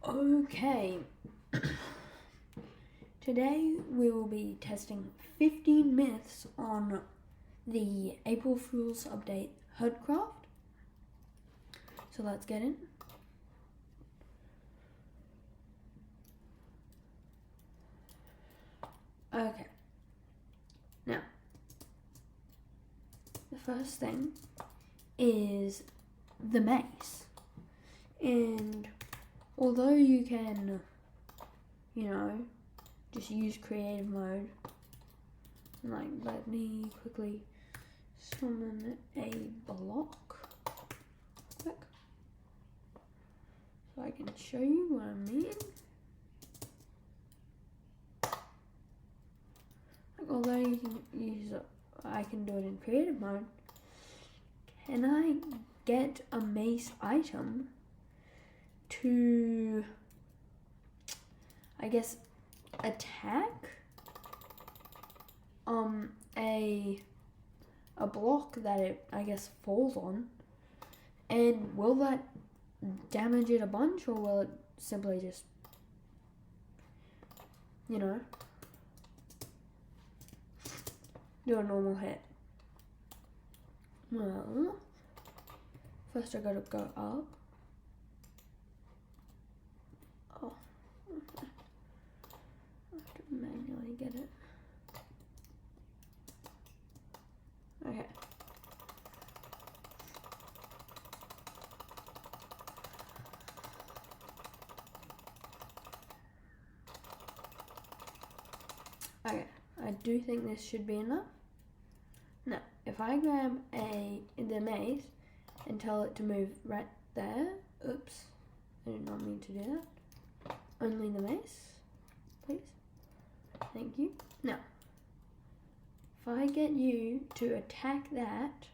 Okay, today we will be testing 15 myths on the April Fool's update Herdcraft. So let's get in. Okay, now the first thing is the mace, and although you can, just use creative mode, like let me quickly summon a block quick so I can show you what I mean. Like, although you can use it, I can do it in creative mode. Can I get a mace item to, I guess, attack a block that it, I guess, falls on? And will that damage it a bunch, or will it simply just, do a normal hit? Well, first I gotta go up. Oh, okay. I have to manually get it. Okay. Okay, I do think this should be enough. Now, if I grab the mace and tell it to move right there, oops, I did not mean to do that. Only the mace, please. Thank you. Now, if I get you to attack that,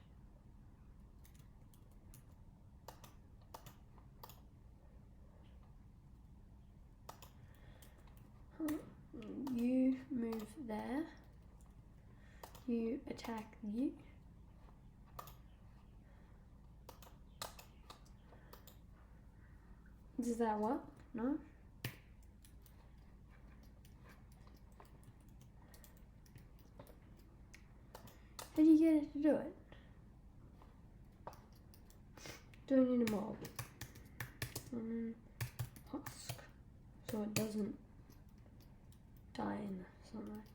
you move there, you attack you. Does that work? No? How do you get it to do it? Do I need a mob? Husk. So it doesn't die in the sunlight.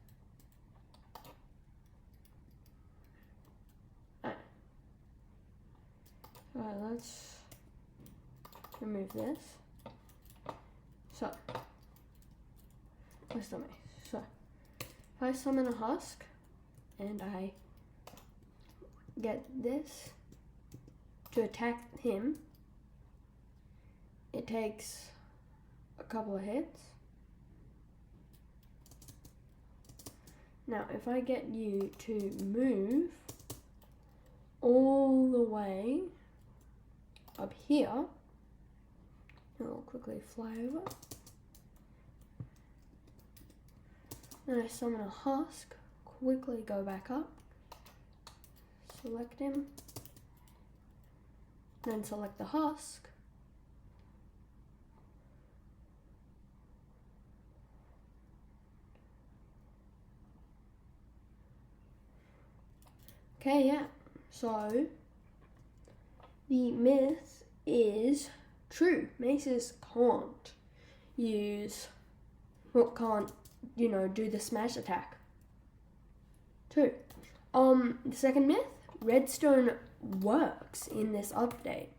Alright, let's remove this. So, where's the mace? So, if I summon a husk and I get this to attack him, it takes a couple of hits. Now, if I get you to move all the way up here, I'll quickly fly over. Then I summon a husk, quickly go back up, select him, then select the husk, okay, yeah, so the myth is true. Maces can't do the smash attack. True. The second myth, redstone works in this update.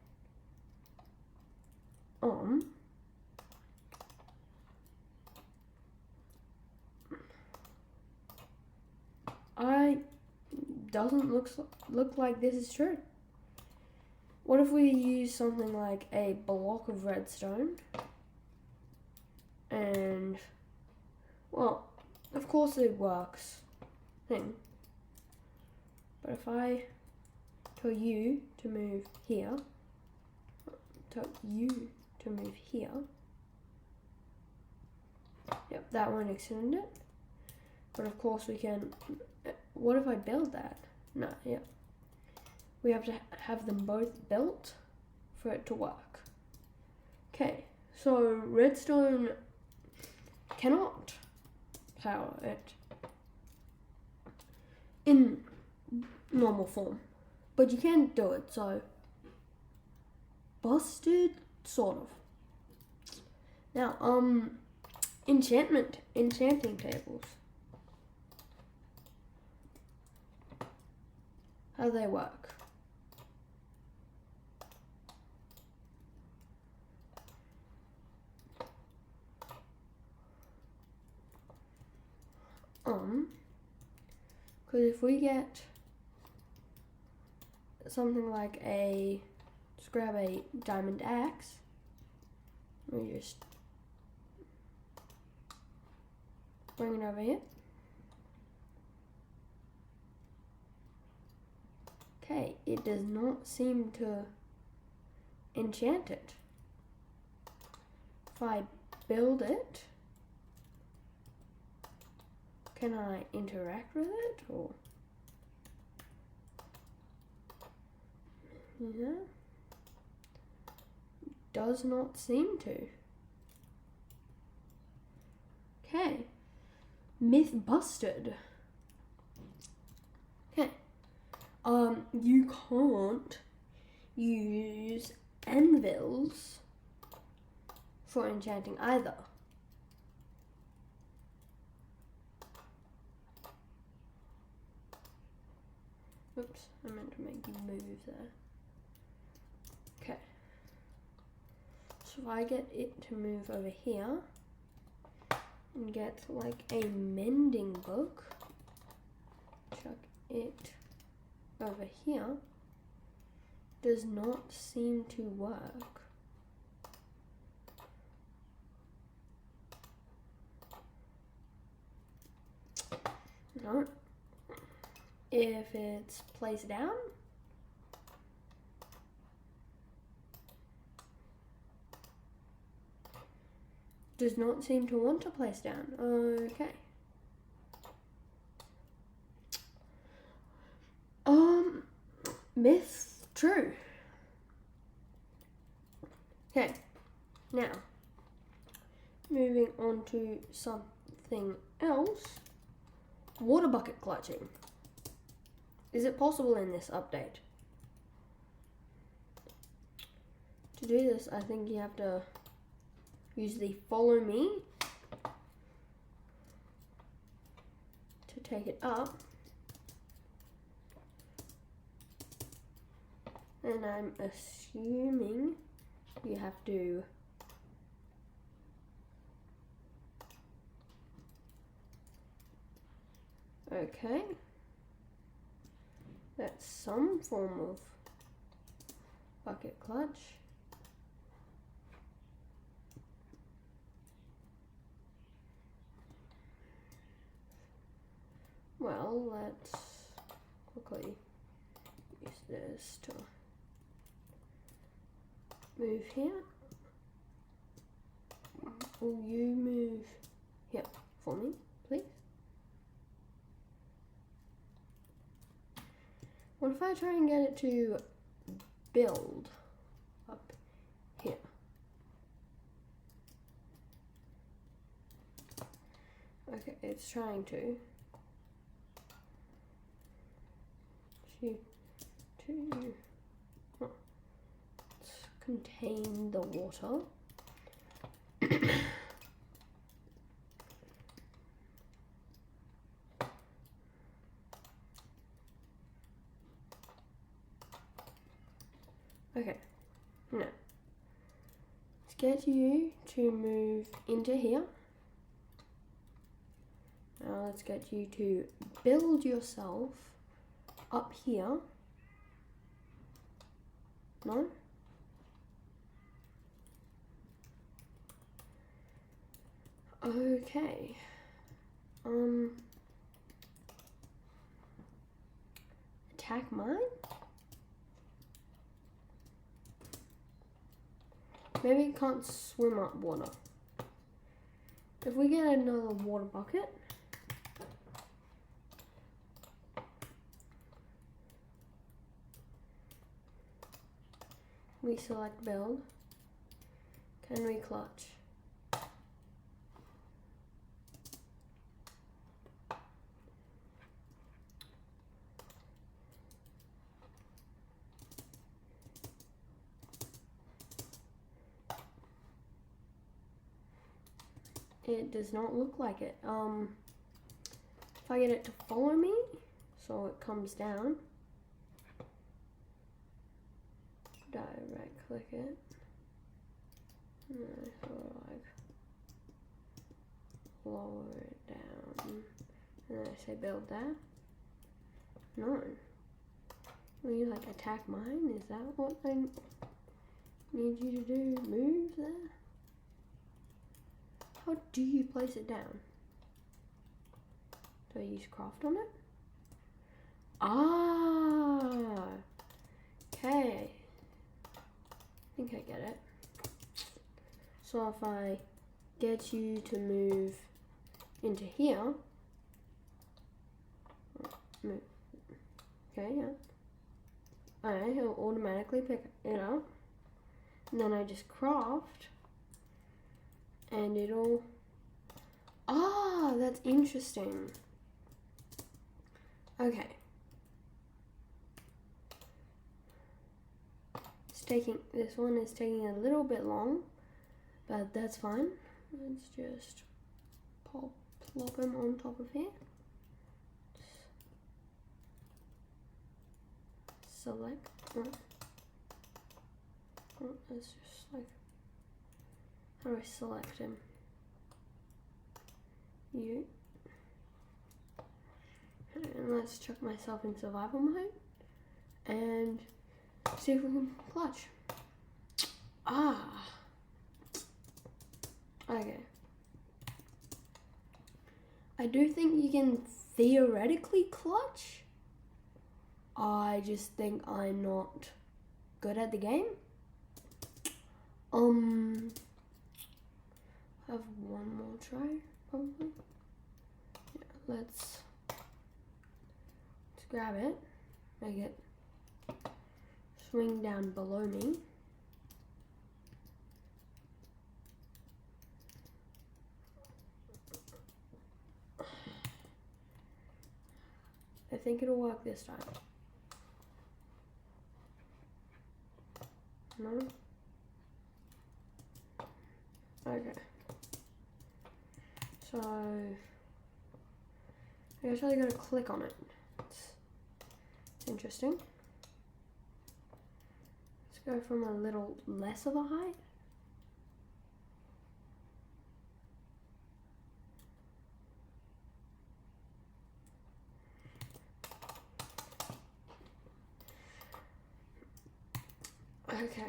Doesn't look like this is true. What if we use something like a block of redstone? And, well, of course it works thing. But if I tell you to move here, yep, that won't extend it. But of course we can, what if I build that? No, yep. We have to have them both built for it to work. Okay, So redstone cannot power it in normal form, but you can do it, so busted, sort of. Now, enchanting tables. How do they work? Because if we get something like just grab a diamond axe, we just bring it over here. Okay, it does not seem to enchant it. If I build it, can I interact with it, or? Yeah. Does not seem to. Okay. Myth busted. Okay. You can't use anvils for enchanting either. Oops, I meant to make you move there. Okay. So if I get it to move over here and get like a mending book, chuck it over here, does not seem to work. No. If it's placed down, does not seem to want to place down. Okay. Myth true. Okay. Now, moving on to something else. Water bucket clutching. Is it possible in this update? To do this, I think you have to use the follow me to take it up. And I'm assuming you have to okay. That's some form of bucket clutch. Well, let's quickly use this to move here. Will you move here for me, please? What if I try and get it to build up here? Okay, it's trying to. Let's contain the water. Okay, now let's get you to move into here. Now let's get you to build yourself up here. No? Okay. Attack mine? Maybe it can't swim up water. If we get another water bucket, we select build. Can we clutch? It does not look like it. If I get it to follow me, so it comes down, direct click it, and I sort of like lower it down, and then I say build that. No. Will you like attack mine? Is that what I need you to do? Move there? How do you place it down? Do I use craft on it? Ah, okay. I think I get it. So if I get you to move into here, move. Okay, yeah. Alright, he'll automatically pick it up. And then I just craft. And it'll... Ah, that's interesting. Okay. This one is taking a little bit long, but that's fine. Let's just plop them on top of here. Select. Let's just like, how do I select him? You. And let's chuck myself in survival mode and see if we can clutch. Ah. Okay. I do think you can theoretically clutch. I just think I'm not good at the game. Have one more try, probably. Yeah, let's grab it, make it swing down below me. I think it'll work this time. No? Okay. So, I guess I gotta click on it. It's interesting. Let's go from a little less of a height. Okay.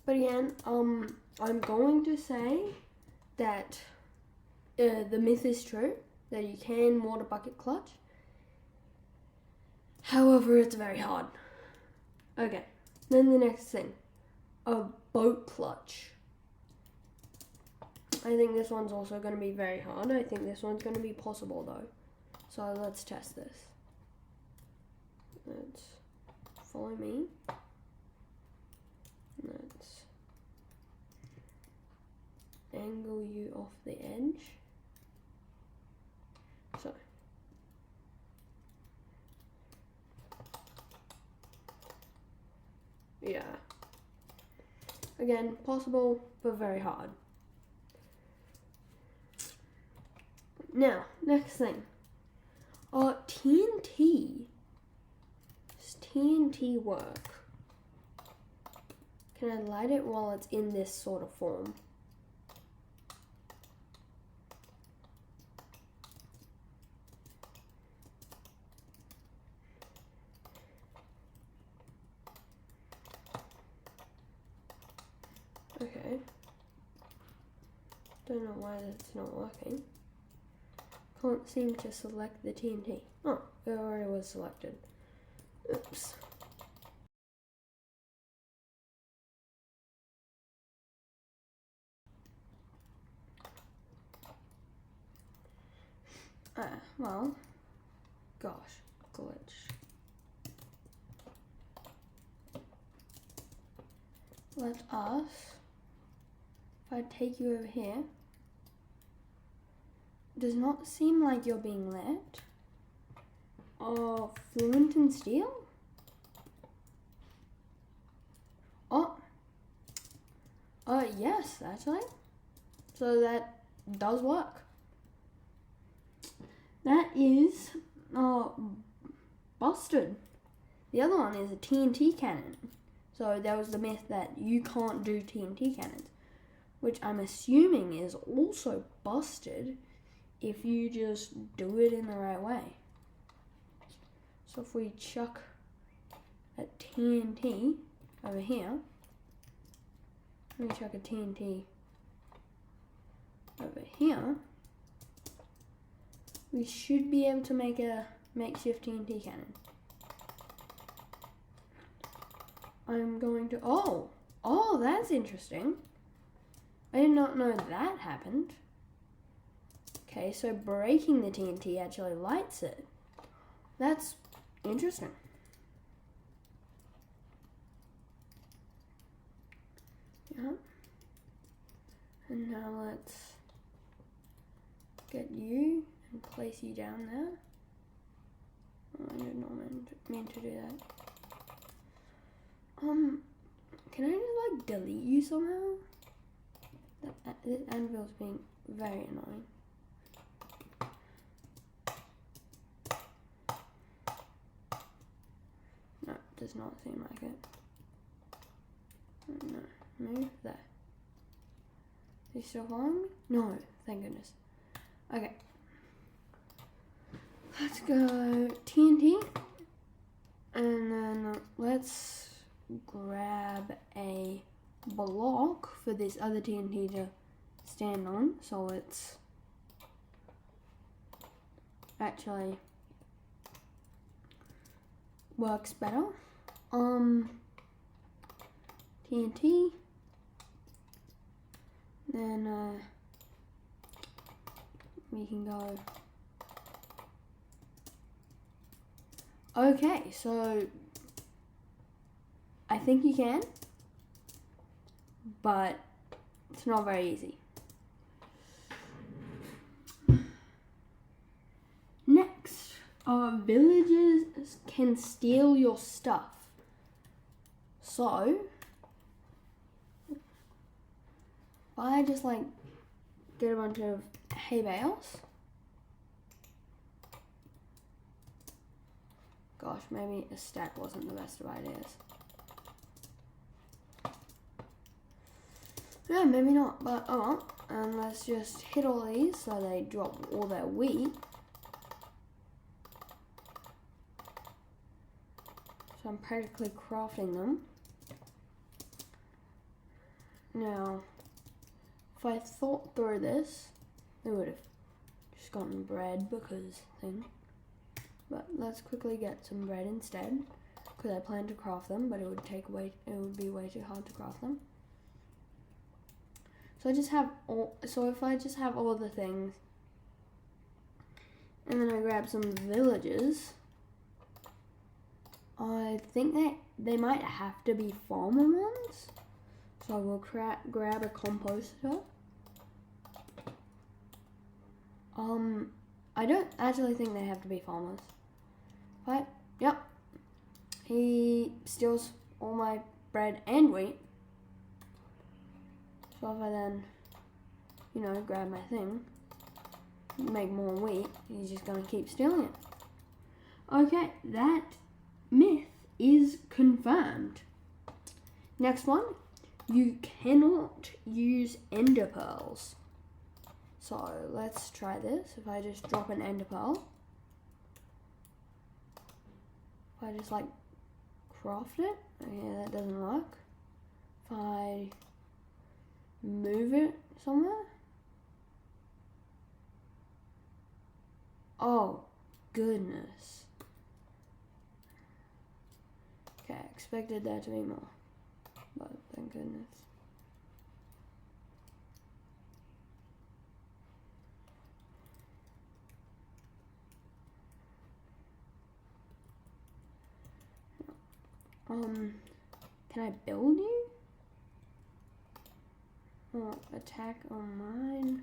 But again, I'm going to say that the myth is true, that you can water bucket clutch. However, it's very hard. Okay, then the next thing, a boat clutch. I think this one's also going to be very hard. I think this one's going to be possible though. So let's test this. Let's follow me. Let's angle you off the edge. So. Yeah. Again, possible, but very hard. Now, next thing. TNT. Does TNT work? Can I light it while it's in this sort of form? Okay. Don't know why that's not working. Can't seem to select the TNT. Oh, it already was selected. Oops. Well, gosh, glitch. let us, if I take you over here, does not seem like you're being let. Oh, fluent in steel? Oh, yes, actually. So that does work. That is, busted. The other one is a TNT cannon. So there was the myth that you can't do TNT cannons, which I'm assuming is also busted if you just do it in the right way. So if we chuck a TNT over here, we chuck a TNT over here, we should be able to make a makeshift TNT cannon. I'm going to, oh, that's interesting. I did not know that happened. Okay, so breaking the TNT actually lights it. That's interesting. Yeah. And now let's get you and place you down there. Oh, I did not mean to do that. Can I just like delete you somehow? This anvil's being very annoying. No, it does not seem like it. No, move there. Are you still following me? No, thank goodness. Okay. Let's go TNT. And then let's grab a block for this other TNT to stand on, so it's actually works better. TNT, then we can go. Okay, so I think you can, but it's not very easy. Next, villagers can steal your stuff. So, if I just like get a bunch of hay bales. Gosh, maybe a stack wasn't the best of ideas. Yeah, maybe not, but oh well. And let's just hit all these so they drop all their wheat. So I'm practically crafting them. Now, if I thought through this, they would have just gotten bread because thing. But let's quickly get some bread instead, because I plan to craft them, but it would be way too hard to craft them. So if I just have all the things, and then I grab some villages, I think that they might have to be farmer ones. So I will grab a composter. I don't actually think they have to be farmers. But, yep. He steals all my bread and wheat. So if I then, grab my thing, make more wheat, he's just going to keep stealing it. Okay, that myth is confirmed. Next one, you cannot use ender pearls. So let's try this. If I just drop an ender pearl, if I just craft it, okay, that doesn't work. If I move it somewhere, oh goodness. Okay, I expected there to be more, but thank goodness. Can I build you? Oh, attack on mine.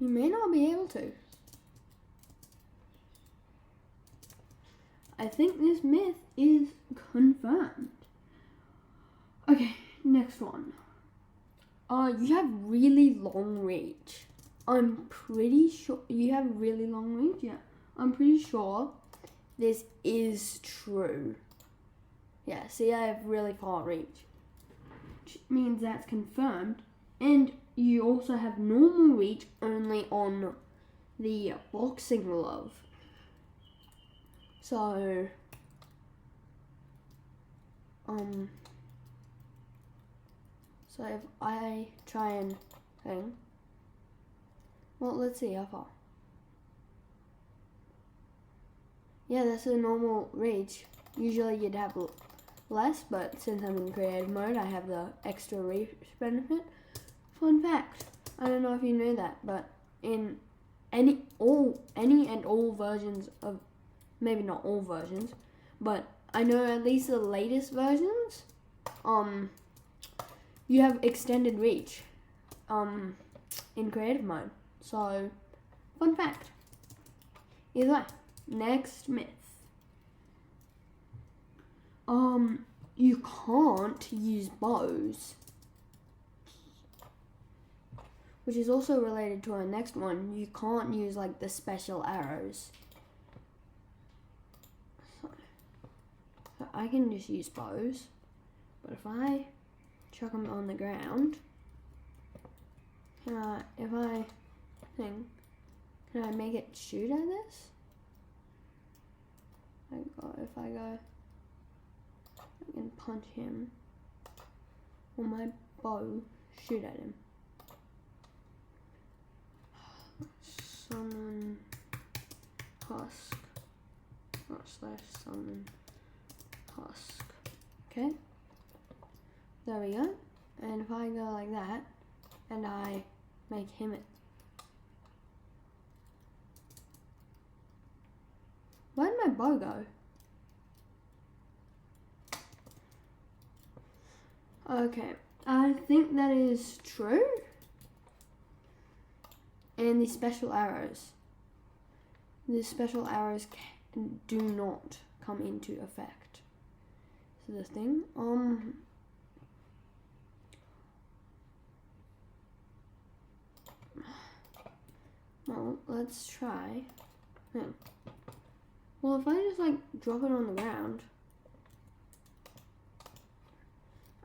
You may not be able to. I think this myth is confirmed. Okay, next one. You have really long reach. I'm pretty sure you have really long reach. Yeah, I'm pretty sure this is true. Yeah, see, I have really far reach, which means that's confirmed. And you also have normal reach only on the boxing glove. So, so if I try and thing, well, let's see how far. Yeah, that's a normal reach. Usually you'd have less, but since I'm in creative mode, I have the extra reach benefit. Fun fact, I don't know if you knew that, but in any and all versions of, maybe not all versions, but I know at least the latest versions, you have extended reach, in creative mode. So, fun fact. Either way, next myth. You can't use bows, which is also related to our next one. You can't use like the special arrows. So I can just use bows, but if I chuck them on the ground, can I make it shoot at this? If I go, I can punch him, or my bow shoot at him. Summon husk, / summon husk. Okay, there we go. And if I go like that, and I make him it. Where did my bow go? Okay, I think that is true. And the special arrows. The special arrows do not come into effect. So the thing, well, let's try. Well, if I just like drop it on the ground,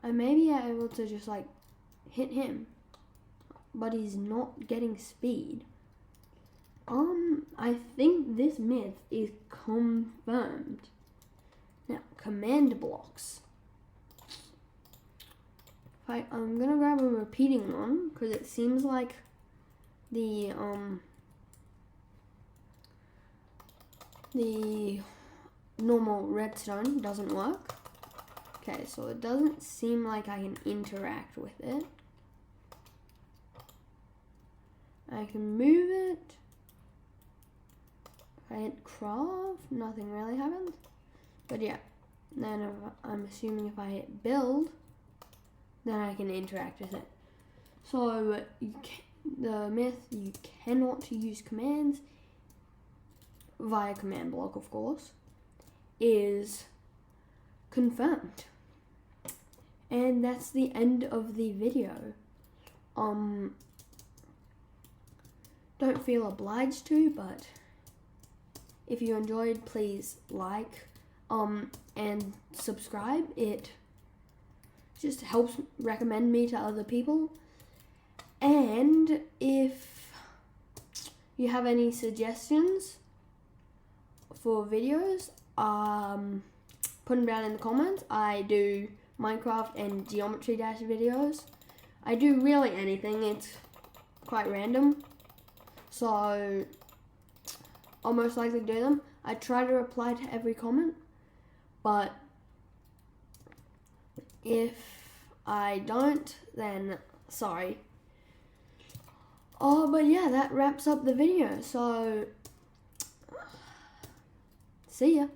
I may be able to just like hit him, but he's not getting speed. I think this myth is confirmed. Now, command blocks. I'm gonna grab a repeating one because it seems like the normal redstone doesn't work. Okay, so it doesn't seem like I can interact with it. I can move it. If I hit craft, nothing really happens. But yeah, then I'm assuming if I hit build, then I can interact with it. So the myth, you cannot use commands via command block, of course, is confirmed. And that's the end of the video. Don't feel obliged to, but if you enjoyed, please like and subscribe. It just helps recommend me to other people. And if you have any suggestions for videos, put them down in the comments. I do Minecraft and Geometry Dash videos. I do really anything. It's quite random. So I'll most likely do them. I try to reply to every comment, but if I don't, then sorry. But yeah, that wraps up the video. So see ya.